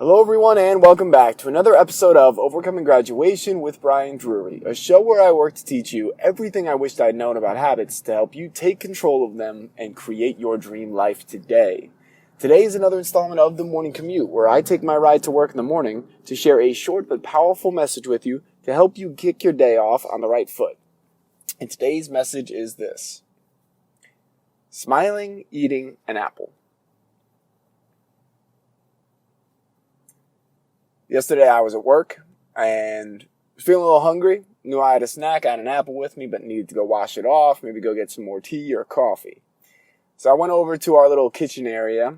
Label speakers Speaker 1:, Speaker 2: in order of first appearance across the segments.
Speaker 1: Hello everyone and welcome back to another episode of Overcoming Graduation with Brian Drury, a show where I work to teach you everything I wished I'd known about habits to help you take control of them and create your dream life today. Today is another installment of The Morning Commute, where I take my ride to work in the morning to share a short but powerful message with you to help you kick your day off on the right foot. And today's message is this: smiling, eating an apple. Yesterday I was at work and was feeling a little hungry. Knew I had a snack. I had an apple with me, but needed to go wash it off, maybe go get some more tea or coffee. So I went over to our little kitchen area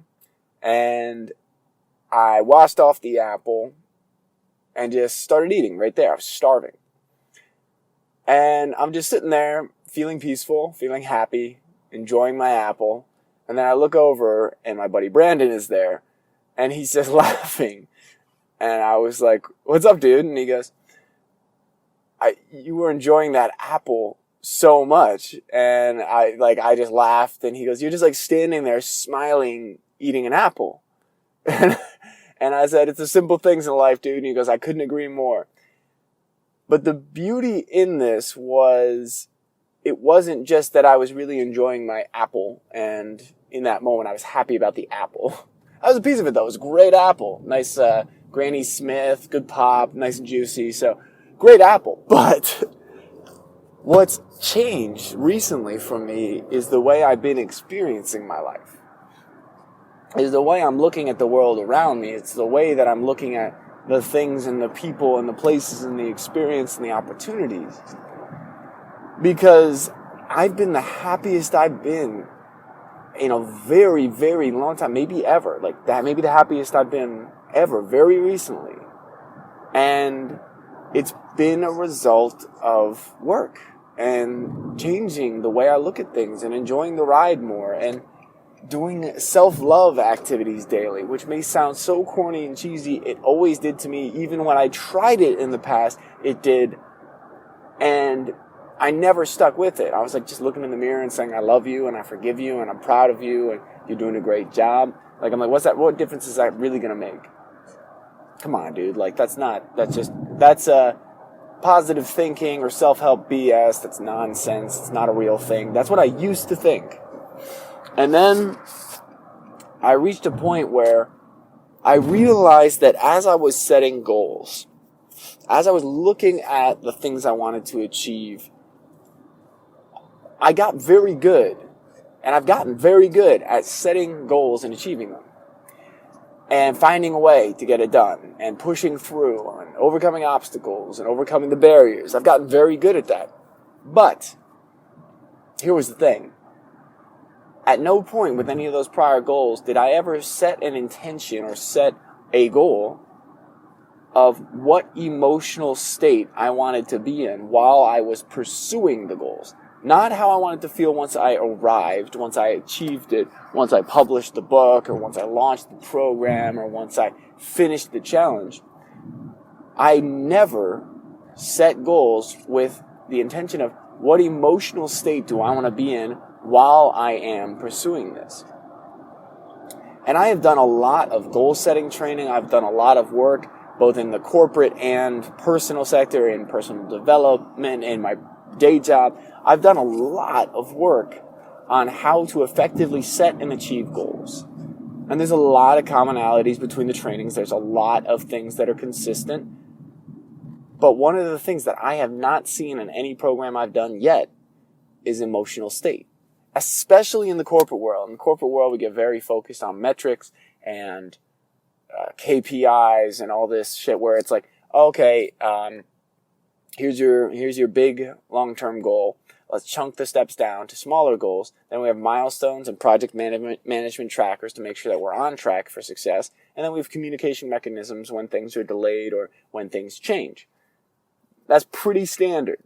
Speaker 1: and I washed off the apple and just started eating right there. I was starving. And I'm just sitting there feeling peaceful, feeling happy, enjoying my apple. And then I look over and my buddy Brandon is there and he's just laughing. And I was like, "What's up, dude?" And he goes, you were enjoying that apple so much. And I just laughed. And he goes, "You're just like standing there smiling, eating an apple." And I said, "It's the simple things in life, dude." And he goes, "I couldn't agree more." But the beauty in this was, it wasn't just that I was really enjoying my apple. And in that moment, I was happy about the apple. That was a piece of it, though. It was a great apple. Nice, Granny Smith, good pop, nice and juicy. So, great apple. But what's changed recently for me is the way I've been experiencing my life. Is the way I'm looking at the world around me. It's the way that I'm looking at the things and the people and the places and the experience and the opportunities. Because I've been the happiest I've been in a very, very long time, maybe ever. Like that, maybe the happiest I've been ever, very recently. And it's been a result of work and changing the way I look at things and enjoying the ride more and doing self-love activities daily, which may sound so corny and cheesy. It always did to me. Even when I tried it in the past, it did. And I never stuck with it. I was like just looking in the mirror and saying, "I love you and I forgive you and I'm proud of you and you're doing a great job." Like, I'm like, what difference is that really going to make? Come on, dude. Like, that's positive thinking or self-help BS. That's nonsense. It's not a real thing. That's what I used to think. And then I reached a point where I realized that as I was setting goals, as I was looking at the things I wanted to achieve, I got very good, and I've gotten very good at setting goals and achieving them, and finding a way to get it done, and pushing through, and overcoming obstacles, and overcoming the barriers. I've gotten very good at that. But here was the thing. At no point with any of those prior goals did I ever set an intention or set a goal of what emotional state I wanted to be in while I was pursuing the goals. Not how I wanted to feel once I arrived, once I achieved it, once I published the book, or once I launched the program, or once I finished the challenge. I never set goals with the intention of what emotional state do I want to be in while I am pursuing this. And I have done a lot of goal setting training. I've done a lot of work both in the corporate and personal sector, in personal development, in my day job. I've done a lot of work on how to effectively set and achieve goals. And there's a lot of commonalities between the trainings. There's a lot of things that are consistent. But one of the things that I have not seen in any program I've done yet is emotional state, especially in the corporate world. In the corporate world, we get very focused on metrics and KPIs and all this shit where it's like, okay, here's your big long-term goal. Let's chunk the steps down to smaller goals. Then we have milestones and project management trackers to make sure that we're on track for success. And then we have communication mechanisms when things are delayed or when things change. That's pretty standard.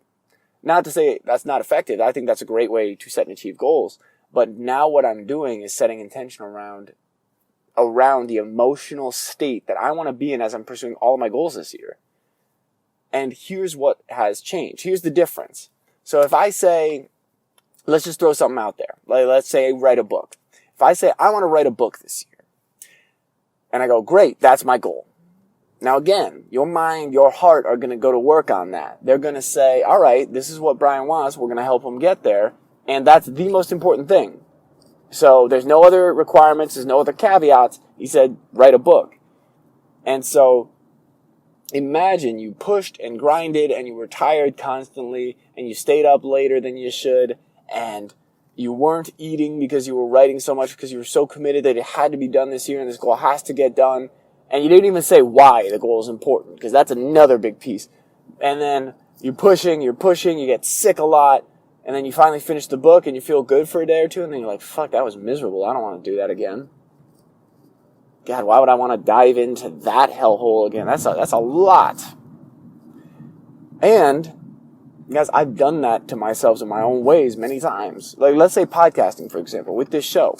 Speaker 1: Not to say that's not effective. I think that's a great way to set and achieve goals. But now what I'm doing is setting intention around the emotional state that I want to be in as I'm pursuing all of my goals this year. And here's what has changed. Here's the difference. So if I say, let's just throw something out there. Let's say write a book. If I say I want to write a book this year, and I go, great, that's my goal. Now again, your mind, your heart are going to go to work on that. They're going to say, all right, this is what Brian wants. We're going to help him get there. And that's the most important thing. So there's no other requirements. There's no other caveats. He said, write a book. And so imagine you pushed and grinded and you were tired constantly and you stayed up later than you should and you weren't eating because you were writing so much because you were so committed that it had to be done this year and this goal has to get done. And you didn't even say why the goal is important, because that's another big piece. And then you're pushing, you get sick a lot, and then you finally finish the book and you feel good for a day or two, and then you're like, fuck, that was miserable. I don't want to do that again. God, why would I want to dive into that hellhole again? That's a lot. And, guys, I've done that to myself in my own ways many times. Like, let's say podcasting, for example, with this show.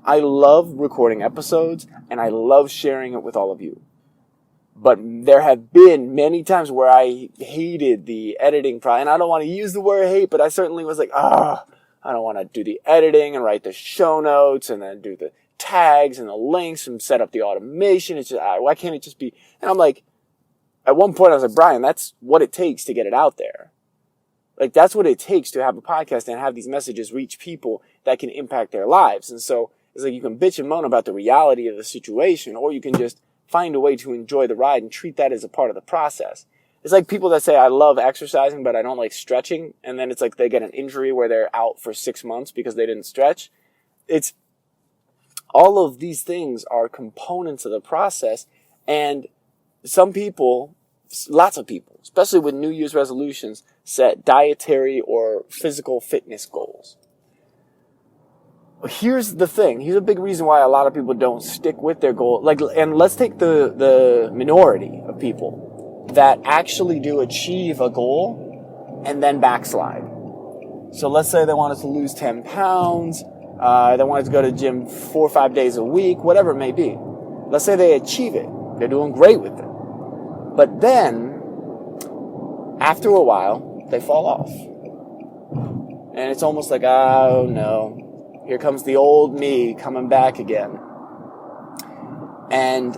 Speaker 1: I love recording episodes, and I love sharing it with all of you. But there have been many times where I hated the editing process. And I don't want to use the word hate, but I certainly was like, I don't want to do the editing and write the show notes and then do the tags and the links and set up the automation. It's just, why can't it just be? And I'm like, at one point I was like, Brian, that's what it takes to get it out there. Like, that's what it takes to have a podcast and have these messages reach people that can impact their lives. And so it's like you can bitch and moan about the reality of the situation, or you can just find a way to enjoy the ride and treat that as a part of the process. It's like people that say, I love exercising, but I don't like stretching. And then it's like they get an injury where they're out for 6 months because they didn't stretch. It's all of these things are components of the process. And some people, lots of people, especially with New Year's resolutions, set dietary or physical fitness goals. Here's the thing. Here's a big reason why a lot of people don't stick with their goal. Like, and let's take the minority of people that actually do achieve a goal and then backslide. So let's say they wanted to lose 10 pounds. They wanted to go to the gym 4 or 5 days a week, whatever it may be. Let's say they achieve it. They're doing great with it. But then, after a while, they fall off. And it's almost like, oh no. Here comes the old me coming back again. And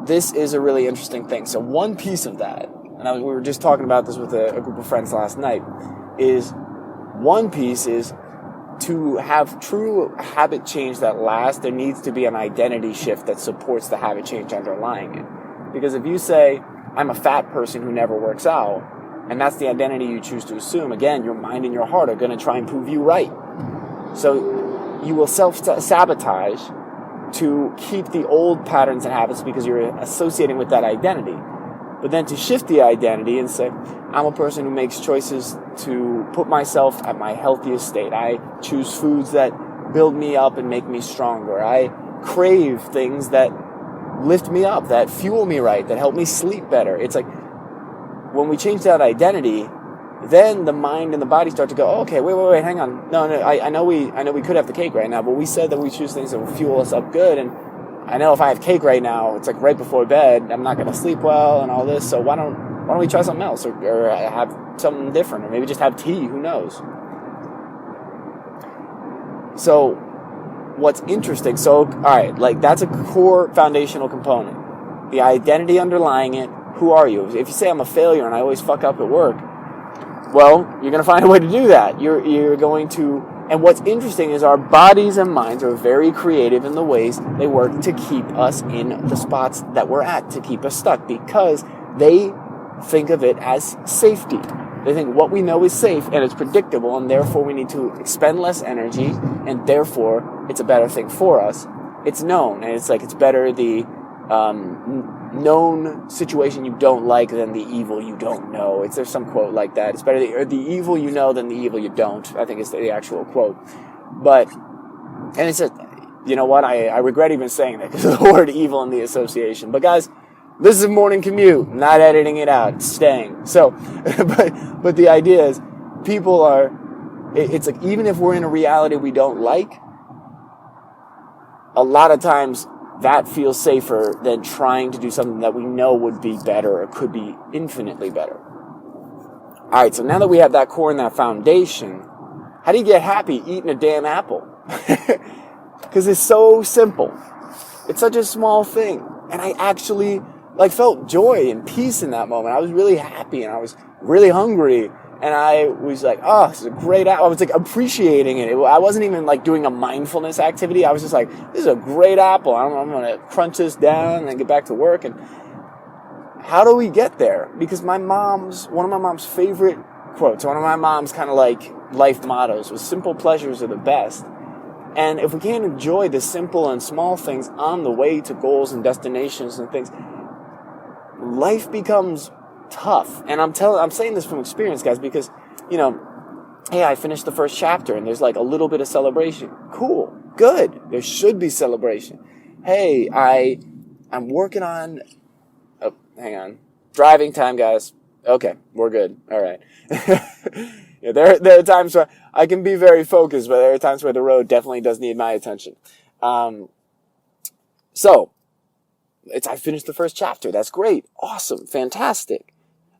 Speaker 1: this is a really interesting thing. So one piece of that, and we were just talking about this with a group of friends last night, is one piece is to have true habit change that lasts, there needs to be an identity shift that supports the habit change underlying it. Because if you say, I'm a fat person who never works out, and that's the identity you choose to assume, again, your mind and your heart are going to try and prove you right. So you will self-sabotage to keep the old patterns and habits because you're associating with that identity. But then to shift the identity and say, I'm a person who makes choices to put myself at my healthiest state. I choose foods that build me up and make me stronger. I crave things that lift me up, that fuel me right, that help me sleep better. It's like when we change that identity, then the mind and the body start to go, oh, okay, wait, hang on. No, I know we could have the cake right now, but we said that we choose things that will fuel us up good, and I know if I have cake right now, it's like right before bed, I'm not going to sleep well and all this, so why don't we try something else or have something different, or maybe just have tea, who knows? So what's interesting, so, all right, like that's a core foundational component. The identity underlying it, who are you? If you say I'm a failure and I always fuck up at work, well, you're going to find a way to do that. You're going to, and what's interesting is our bodies and minds are very creative in the ways they work to keep us in the spots that we're at, to keep us stuck, because they think of it as safety. They think what we know is safe and it's predictable, and therefore we need to expend less energy, and therefore it's a better thing for us. It's known, and it's like it's better the known situation you don't like than the evil you don't know. There's some quote like that. It's better the evil you know than the evil you don't, I think is the actual quote. But, and it's a, you know what, I regret even saying that because of the word evil in the association. But guys, this is a morning commute, not editing it out, it's staying. So, but the idea is, people are, it's like, even if we're in a reality we don't like, a lot of times that feels safer than trying to do something that we know would be better or could be infinitely better. All right, so now that we have that core and that foundation, how do you get happy eating a damn apple? Because it's so simple. It's such a small thing. And I actually, like felt joy and peace in that moment. I was really happy and I was really hungry. And I was like, oh, this is a great apple. I was like appreciating it. I wasn't even like doing a mindfulness activity. I was just like, this is a great apple. I'm going to crunch this down and then get back to work. And how do we get there? Because one of my mom's favorite quotes, one of my mom's kind of like life mottos was simple pleasures are the best. And if we can't enjoy the simple and small things on the way to goals and destinations and things, life becomes tough. And I'm saying this from experience, guys, because, hey, I finished the first chapter and there's like a little bit of celebration. Cool. Good. There should be celebration. Hey, I'm working on, oh, hang on. Driving time, guys. Okay, we're good. All right. Yeah, there are times where I can be very focused, but there are times where the road definitely does need my attention. So I finished the first chapter. That's great. Awesome. Fantastic.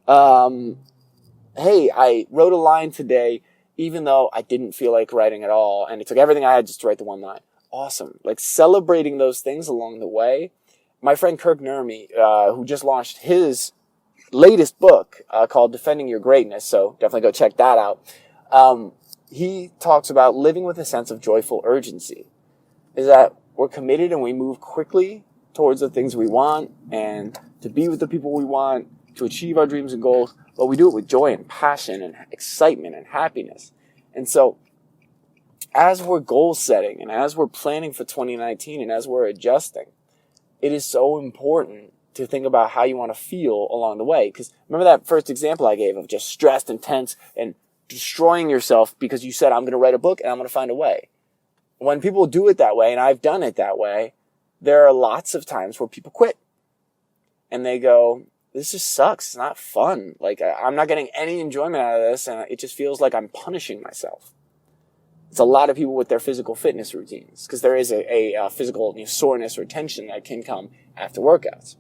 Speaker 1: Hey, I wrote a line today, even though I didn't feel like writing at all, and it took everything I had just to write the one line. Awesome. Like celebrating those things along the way. My friend Kirk Nurmi, who just launched his latest book called Defending Your Greatness, so definitely go check that out. He talks about living with a sense of joyful urgency. Is that we're committed and we move quickly towards the things we want and to be with the people we want, to achieve our dreams and goals, but we do it with joy and passion and excitement and happiness. And so as we're goal setting and as we're planning for 2019 and as we're adjusting, it is so important to think about how you want to feel along the way. Because remember that first example I gave of just stressed and tense and destroying yourself because you said, I'm going to write a book and I'm going to find a way. When people do it that way, and I've done it that way, there are lots of times where people quit. And they go, this just sucks. It's not fun. Like, I'm not getting any enjoyment out of this, and it just feels like I'm punishing myself. It's a lot of people with their physical fitness routines, because there is a physical soreness or tension that can come after workouts.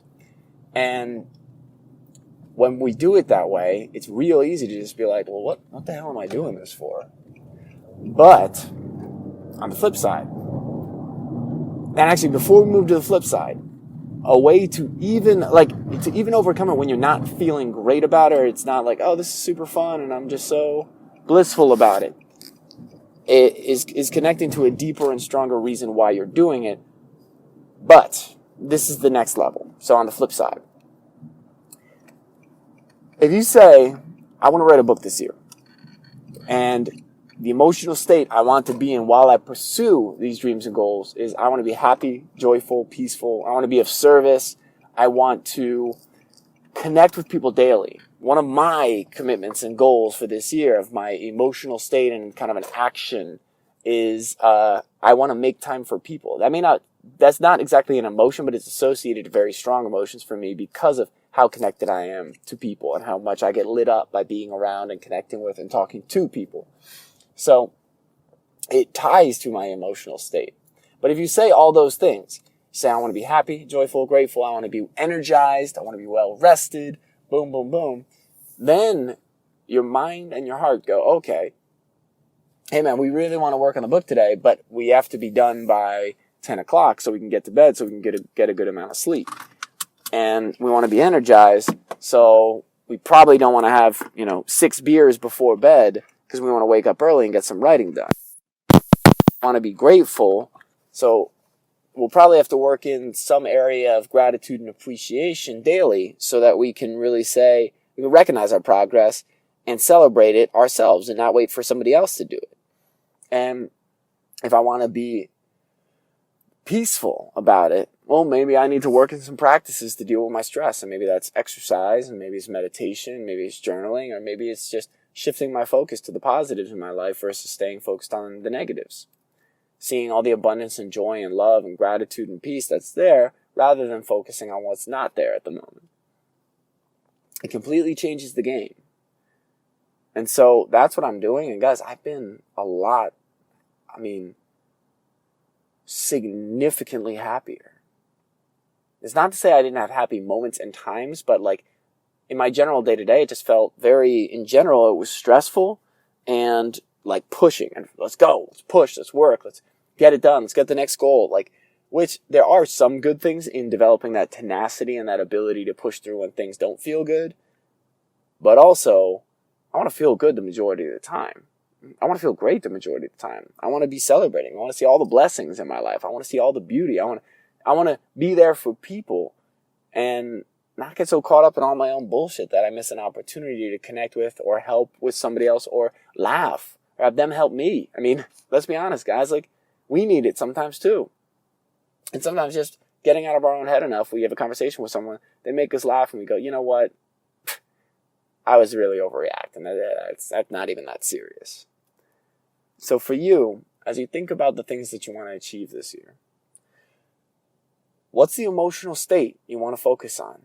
Speaker 1: And when we do it that way, it's real easy to just be like, well, what the hell am I doing this for? But on the flip side, and actually before we move to the flip side, a way to even overcome it when you're not feeling great about it, or it's not like, oh, this is super fun and I'm just so blissful about it. It is connecting to a deeper and stronger reason why you're doing it. But this is the next level. So on the flip side, if you say, I want to write a book this year, and the emotional state I want to be in while I pursue these dreams and goals is I want to be happy, joyful, peaceful. I want to be of service. I want to connect with people daily. One of my commitments and goals for this year of my emotional state and kind of an action is I want to make time for people. That's not exactly an emotion, but it's associated to very strong emotions for me because of how connected I am to people and how much I get lit up by being around and connecting with and talking to people. So it ties to my emotional state. But if you say all those things, say I want to be happy, joyful, grateful, I want to be energized, I want to be well rested, boom, boom, boom, then your mind and your heart go, okay, hey man, we really want to work on the book today, but we have to be done by 10 o'clock so we can get to bed so we can get a good amount of sleep. And we want to be energized, so we probably don't want to have, 6 beers before bed because we want to wake up early and get some writing done. We want to be grateful, so we'll probably have to work in some area of gratitude and appreciation daily so that we can really say, we can recognize our progress and celebrate it ourselves and not wait for somebody else to do it. And if I want to be peaceful about it, well, maybe I need to work in some practices to deal with my stress. And maybe that's exercise, and maybe it's meditation, maybe it's journaling, or maybe it's just shifting my focus to the positives in my life versus staying focused on the negatives. Seeing all the abundance and joy and love and gratitude and peace that's there rather than focusing on what's not there at the moment. It completely changes the game. And so that's what I'm doing. And guys, I've been significantly happier. It's not to say I didn't have happy moments and times, but like in my general day-to-day, it just felt in general, it was stressful and like pushing and let's go, let's push, let's work, let's get it done, let's get the next goal. Like which there are some good things in developing that tenacity and that ability to push through when things don't feel good. But also, I want to feel good the majority of the time. I want to feel great the majority of the time. I want to be celebrating. I want to see all the blessings in my life. I want to see all the beauty. I want to be there for people and not get so caught up in all my own bullshit that I miss an opportunity to connect with or help with somebody else or laugh or have them help me. I mean, let's be honest, guys. Like, we need it sometimes too. And sometimes just getting out of our own head enough, we have a conversation with someone, they make us laugh and we go, you know what? I was really overreacting. That's not even that serious. So for you, as you think about the things that you want to achieve this year, what's the emotional state you want to focus on?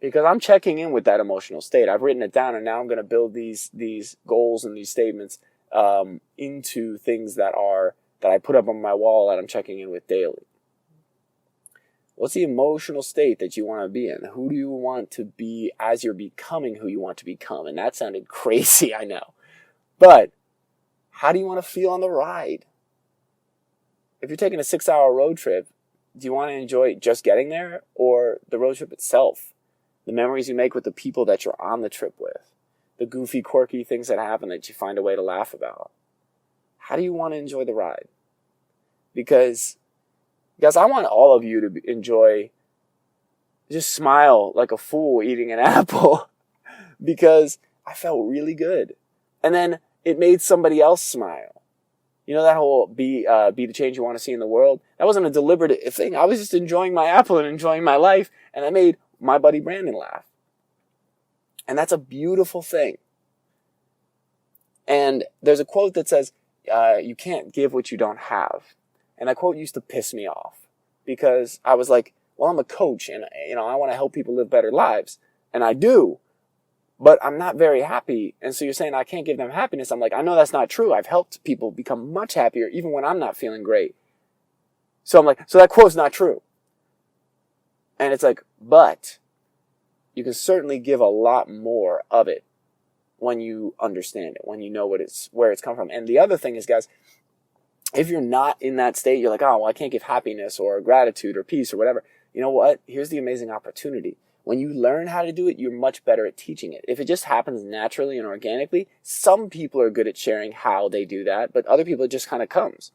Speaker 1: Because I'm checking in with that emotional state. I've written it down, and now I'm going to build these goals and these statements into things that I put up on my wall that I'm checking in with daily. What's the emotional state that you want to be in? Who do you want to be as you're becoming who you want to become? And that sounded crazy, I know. But how do you want to feel on the ride? If you're taking a 6-hour road trip, do you want to enjoy just getting there or the road trip itself? The memories you make with the people that you're on the trip with? The goofy, quirky things that happen that you find a way to laugh about? How do you want to enjoy the ride? Because, guys, I want all of you to enjoy, just smile like a fool eating an apple because I felt really good. And then it made somebody else smile. You know that whole be the change you want to see in the world? That wasn't a deliberate thing. I was just enjoying my apple and enjoying my life, and I made my buddy Brandon laugh. And that's a beautiful thing. And there's a quote that says, you can't give what you don't have. And that quote used to piss me off because I was like, well, I'm a coach and I want to help people live better lives. And I do, but I'm not very happy. And so you're saying I can't give them happiness. I'm like, I know that's not true. I've helped people become much happier even when I'm not feeling great. So I'm like, so that quote's not true. And it's like, but you can certainly give a lot more of it when you understand it, when you know where it's come from. And the other thing is, guys, if you're not in that state, you're like, oh, well, I can't give happiness or gratitude or peace or whatever. You know what? Here's the amazing opportunity. When you learn how to do it, you're much better at teaching it. If it just happens naturally and organically, some people are good at sharing how they do that, but other people, it just kind of comes.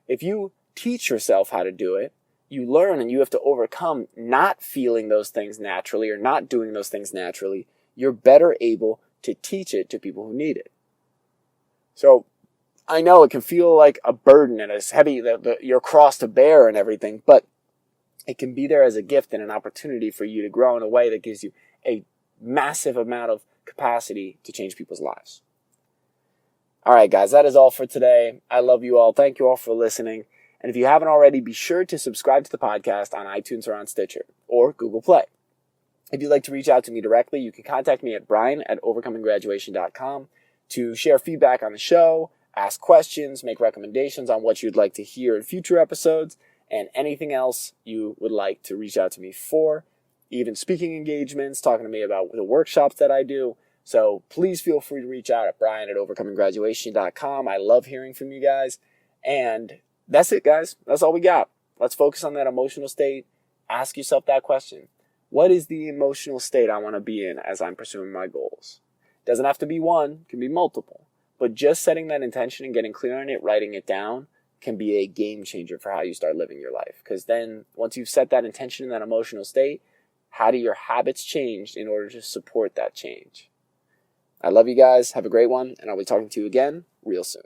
Speaker 1: If you teach yourself how to do it, you learn and you have to overcome not feeling those things naturally or not doing those things naturally. You're better able to teach it to people who need it. So I know it can feel like a burden and it's heavy, your cross to bear and everything, but it can be there as a gift and an opportunity for you to grow in a way that gives you a massive amount of capacity to change people's lives. All right, guys, that is all for today. I love you all. Thank you all for listening. And if you haven't already, be sure to subscribe to the podcast on iTunes or on Stitcher or Google Play. If you'd like to reach out to me directly, you can contact me at brian@overcominggraduation.com to share feedback on the show, ask questions, make recommendations on what you'd like to hear in future episodes, and anything else you would like to reach out to me for, even speaking engagements, talking to me about the workshops that I do. So please feel free to reach out at brian@overcominggraduation.com. I love hearing from you guys. And that's it, guys. That's all we got. Let's focus on that emotional state. Ask yourself that question. What is the emotional state I want to be in as I'm pursuing my goals? Doesn't have to be one, it can be multiple. But just setting that intention and getting clear on it, writing it down, can be a game changer for how you start living your life. Because then once you've set that intention in that emotional state, how do your habits change in order to support that change? I love you guys. Have a great one. And I'll be talking to you again real soon.